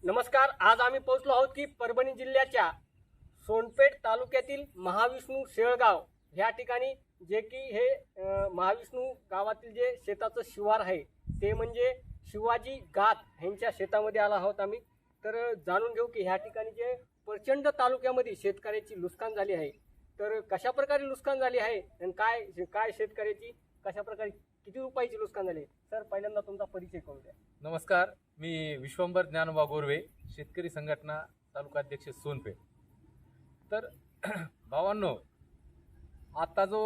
नमस्कार. आज आम्ही पोहोचलो आहोत की परभणी जिल्ह्याच्या सोनपेठ तालुक्यातील महाविष्णू शेळगाव ह्या ठिकाणी, जे की हे महाविष्णू गावातील जे शेताचं शिवार आहे ते म्हणजे शिवाजी गात यांच्या शेतामध्ये आला आहोत आम्ही. तर जाणून घेऊ की ह्या ठिकाणी जे प्रचंड तालुक्यामध्ये शेतकऱ्याची नुकसान झाली आहे, तर कशा प्रकारे नुकसान झाली आहे आणि काय काय शेतकऱ्याची कशा प्रकारे किती रुपयाची नुकसान झाली. सर, पहिल्यांदा तुमचा परिचय करू द्या. नमस्कार, मी विश्वंभर ज्ञानोबा गोरवे, शेतकरी संघटना तालुकाध्यक्ष सोनपेठ. तर भावांनो, आता जो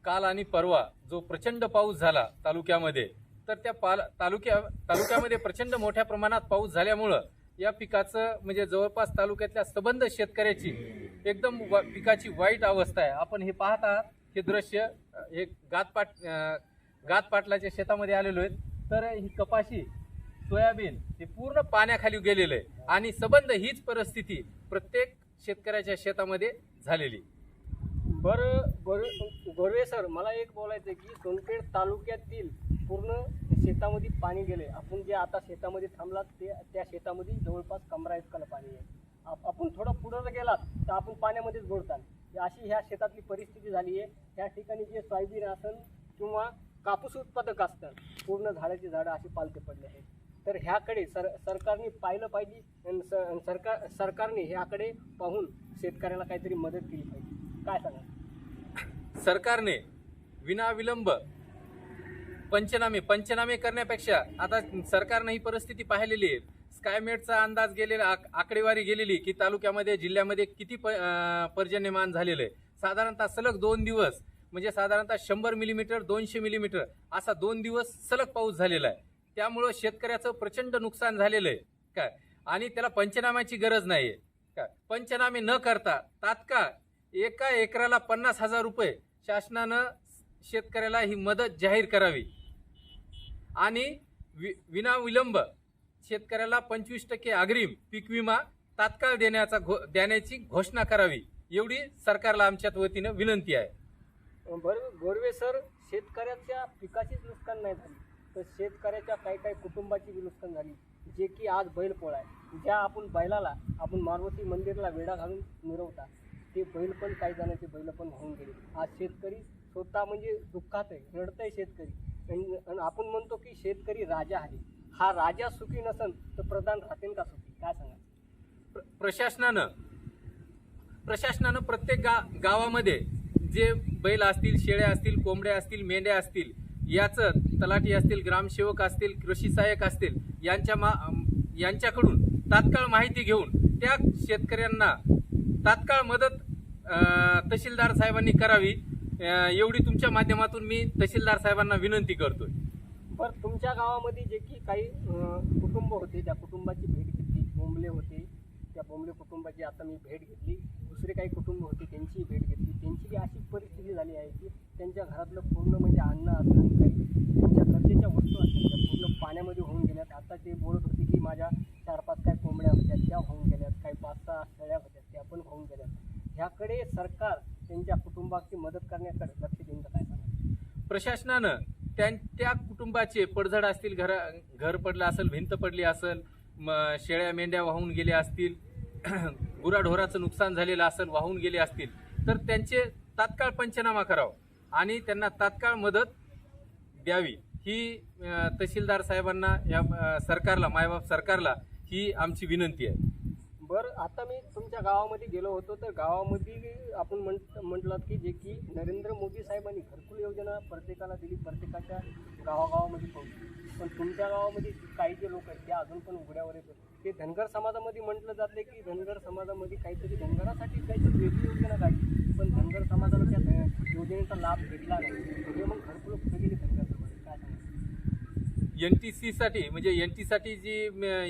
काल आणि परवा जो प्रचंड पाऊस झाला तालुक्यामध्ये, तर त्या तालुक्यामध्ये प्रचंड मोठ्या प्रमाणात पाऊस झाल्यामुळं या पिकाचं म्हणजे जवळपास तालुक्यातल्या सबंध शेतकऱ्याची एकदम पिकाची वाईट अवस्था आहे. आपण हे पाहत आहात, हे दृश्य हे गातपाटलाच्या शेतामध्ये आलेलो आहेत. तर ही कपाशी, सोयाबीन हे पूर्ण पाण्याखाली गेलेलं आहे आणि सबंध हीच परिस्थिती प्रत्येक शेतकऱ्याच्या शेतामध्ये झालेली. बरं गोरवे सर, मला एक बोलायचं आहे की सोनपेठ तालुक्यातील पूर्ण शेतामध्ये पाणी गेले. आपण जे आता शेतामध्ये थांबलात त्या शेतामध्ये जवळपास कमरा इतकाला पाणी आहे. आपण थोडं पुढं गेलात तर आपण पाण्यामध्येच बुडतात. अशी ह्या शेतातली परिस्थिती झाली आहे. ह्या ठिकाणी जे सोयाबीन असेल किंवा कापूस उत्पादक असतात, पूर्ण झाडाची झाडं अशी पालथे पडले आहेत. तर ह्याकडे सरकारने पाहिलं पाहिजे आणि सरकारने ह्याकडे पाहून शेतकऱ्याला काहीतरी मदत केली पाहिजे. काय सांगा? सरकारने विनाविलंब पंचनामे करण्यापेक्षा आता सरकारनं ही परिस्थिती पाहिलेली आहे. स्कायमेटचा अंदाज गेलेला, आकडेवारी गेलेली की तालुक्यामध्ये जिल्ह्यामध्ये किती पर्जन्यमान झालेलं आहे. साधारणतः सलग 2 दिवस म्हणजे साधारणतः 100 मिलीमीटर 200 मिलीमीटर असा 2 दिवस सलग पाऊस झालेला आहे. त्यामुळं शेतकऱ्याचं प्रचंड नुकसान झालेलं आहे काय, आणि त्याला पंचनाम्याची गरज नाही आहे काय. पंचनामे न करता तात्काळ एका एकराला 50,000 रुपये शासनानं शेतकऱ्याला ही मदत जाहीर करावी आणि विनाविलंब शेतकऱ्याला 25% अग्रिम पीक विमा तात्काळ देण्याची घोषणा करावी, एवढी सरकारला आमच्या वतीनं विनंती आहे. बरं गोरवे सर, शेतकऱ्याच्या पिकाचीच नुकसान नाही झाली, तर शेतकऱ्याच्या काही कुटुंबाची नुकसान झाली. जे की आज बैलपोळा आहे, ज्या आपण बैलाला आपण मारुती मंदिरला वेढा घालून मिरवता, ते बैल पण काही जणांचे बैल पण होऊन गेले. आज शेतकरी स्वतः म्हणजे दुःखात आहे, रडतंय शेतकरी. आणि आपण म्हणतो की शेतकरी राजा आहे. हा राजा सुखी नसेल तर प्रधान राहतील का सुखी? काय सांगा? प्रशासनानं प्रत्येक गावामध्ये जे बैल असतील, शेळ्या असतील, कोंबड्या असतील, मेंढ्या असतील, याचं तलाठी असतील, ग्रामसेवक असतील, कृषी सहाय्यक असतील, यांच्याकडून तात्काळ माहिती घेऊन त्या शेतकऱ्यांना तात्काळ मदत तहसीलदार साहेबांनी करावी, एवढी तुमच्या माध्यमातून मी तहसीलदार साहेबांना विनंती करतोय. बरं, तुमच्या गावामध्ये जे की काही कुटुंब होते, त्या कुटुंबाची भेट घेतली. बोंबले होते, त्या बोंबले कुटुंबाची आता मी भेट घेतली. दुसरे काही कुटुंब होते, त्यांची भेट घेतली. त्यांची अशी परिस्थिती झाली आहे की त्यांच्या घरातलं पूर्ण म्हणजे अन्न असणं, काही त्यांच्या गरजेच्या वस्तू असतात त्या पूर्ण पाण्यामध्ये होऊन गेल्यात. आता ते बोलत होते की माझ्या 4-5 काही कोंबड्या होत्या त्या होऊन गेल्यात, काही 5-6 शेळ्या होत्या त्या पण होऊन गेल्यात. ह्याकडे सरकार त्यांच्या कुटुंबाची मदत करण्याकडे लक्ष देऊन काय सांगा? प्रशासनानं त्या कुटुंबाचे पडझड असतील, घर पडलं असेल, भिंत पडली असेल, शेळ्या मेंढ्या वाहून गेल्या असतील, गुराढोराचं नुकसान झालेलं असेल, वाहून गेले असतील, तर त्यांचे तात्काळ पंचनामा करावा आणि त्यांना तात्काळ मदत द्यावी, ही तहसीलदार साहेबांना, या सरकारला, मायबाप सरकारला ही आमची विनंती आहे. बरं, आता मी तुमच्या गावामध्ये गेलो होतो, तर गावामध्ये आपण म्हटलं की जे की नरेंद्र मोदी साहेबांनी घरकुल योजना प्रत्येकाला दिली, प्रत्येकाच्या गावागावामध्ये पोहोचली. पण तुमच्या गावामध्ये काही जे लोक आहेत ते अजून पण उघड्यावर येतात. ते धनगर समाजामध्ये म्हटलं जाते की धनगर समाजामध्ये काहीतरी धनगरासाठी काहीतरी वेगळी योजना काढली, पण धनगर समाजाला त्या योजनेचा लाभ भेटला नाही. म्हणजे मग घरकुल कुठे गेली धनगर समाज? काय सांगा? एनटीसाठी जी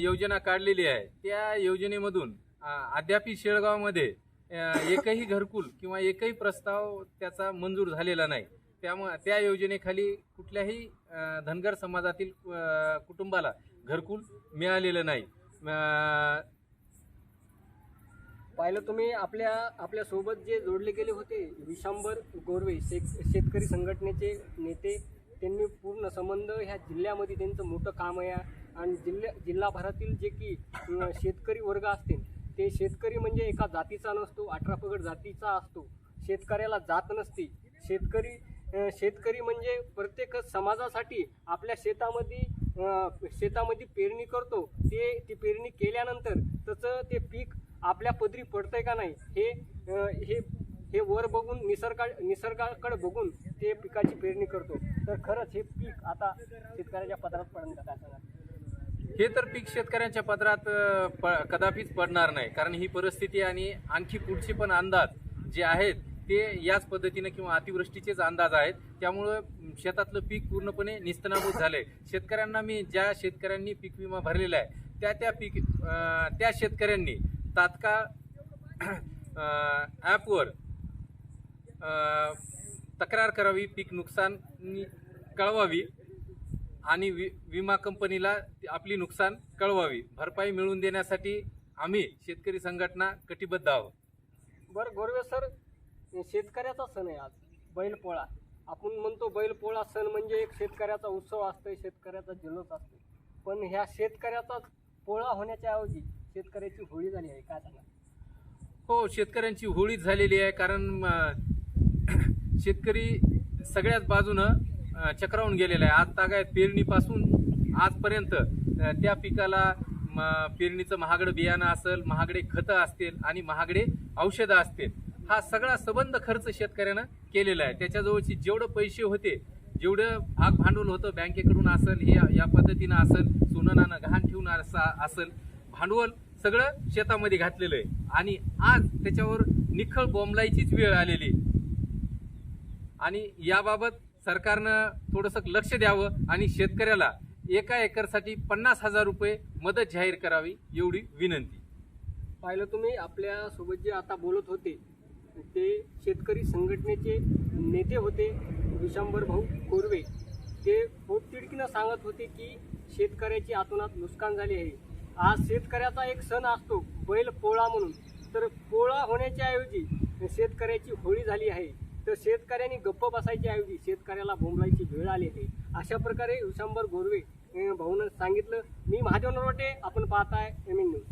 योजना काढलेली आहे, त्या योजनेमधून अद्यापही शेळगावमध्ये एकही घरकुल किंवा एकही प्रस्ताव त्याचा मंजूर झालेला नाही. त्यामुळे त्या योजनेखाली कुठल्याही धनगर समाजातील कुटुंबाला घरकुल मिळालेलं नाही. पाहिलं तुम्ही, आपल्या सोबत जे जोडले गेले होते विश्वंभर गोरवे, शेतकरी संघटनेचे नेते, त्यांनी पूर्ण संबंध ह्या जिल्ह्यामध्ये त्यांचं मोठं काम आहे. आणि जिल्हाभरातील जे की शेतकरी वर्ग असतील ते शेतकरी म्हणजे एका जातीचा नसतो, 18 पगड जातीचा असतो. शेतकऱ्याला जात नसते. शेतकरी म्हणजे प्रत्येक समाजासाठी आपल्या शेतामध्ये पेरणी करतो. ती पेरणी केल्यानंतर त्याचं ते पीक आपल्या पदरी पडतंय का नाही हे वर बघून निसर्गाकडे बघून ते पिकाची पेरणी करतो. तर खरंच हे पीक आता शेतकऱ्याच्या पदरात पडेल का काय सांगा? हे तर पीक शेतकऱ्यांच्या पदरात कदापिच पडणार नाही, कारण ही परिस्थिती आणि आणखी पुढचे पण अंदाज जे आहेत ते याच पद्धतीने किंवा अतिवृष्टीचेच अंदाज आहेत. त्यामुळं शेतातलं पीक पूर्णपणे निस्तनाभूत झालंय. ज्या शेतकऱ्यांनी पीक विमा भरलेला आहे त्या शेतकऱ्यांनी तात्काळ ॲपवर तक्रार करावी, पीक नुकसान कळवावी आणि विमा कंपनीला आपली नुकसान कळवावी. भरपाई मिळवून देण्यासाठी आम्ही शेतकरी संघटना कटिबद्ध आहोत. बरं गोरवे सर, शेतकऱ्याचा सण आहे आज बैलपोळा. आपण म्हणतो बैलपोळा सण म्हणजे एक शेतकऱ्याचा उत्सव असतो, शेतकऱ्याचा जल्लोष असतो. पण ह्या शेतकऱ्याचा पोळा होण्याच्या ऐवजी शेतकऱ्याची होळी झाली आहे, काय सांगा? हो, शेतकऱ्यांची होळीच झालेली आहे. कारण शेतकरी सगळ्याच बाजूनं चक्रावून गेलेला आहे. आज तागायत पेरणीपासून आजपर्यंत त्या पिकाला पेरणीचं महागडं बियाणं असेल, महागडे खतं असतील आणि महागडे औषधं असतील, हा सगळा सबंध खर्च शेतकऱ्यानं केलेला आहे. त्याच्याजवळची जेवढं पैसे होते, जेवढं भाग भांडवल होतं बँकेकडून असेल, हे या पद्धतीनं असेल, सोनं नाणं गहाण ठेवून असेल, भांडवल सगळं शेतामध्ये घातलेलं आहे. आणि आज त्याच्यावर निखळ बोंबलायचीच वेळ आलेली. आणि याबाबत सरकारनं थोडंसं लक्ष द्यावं आणि शेतकऱ्याला एका एकरसाठी 50,000 रुपये मदत जाहीर करावी, एवढी विनंती. पाहिलं तुम्ही, आपल्यासोबत जे आता बोलत होते ते शेतकरी संघटनेचे नेते होते विशांबर भाऊ कोरवे. ते पोटतिडकीनं सांगत होते की शेतकऱ्याची आतोनात नुकसान झाली आहे. आज शेतकऱ्याचा एक सण असतो बैल पोळा म्हणून, तर पोळा होण्याच्या ऐवजी शेतकऱ्याची होळी झाली आहे. तर शेतकऱ्यांनी गप्प बसायच्या ऐवजी शेतकऱ्याला बोंबलायची वेळ आली आहे. अशा प्रकारे विशांबर गोरवे भाऊनं सांगितलं. मी महादेव नरवटे, आपण पाहताय एम न्यूज.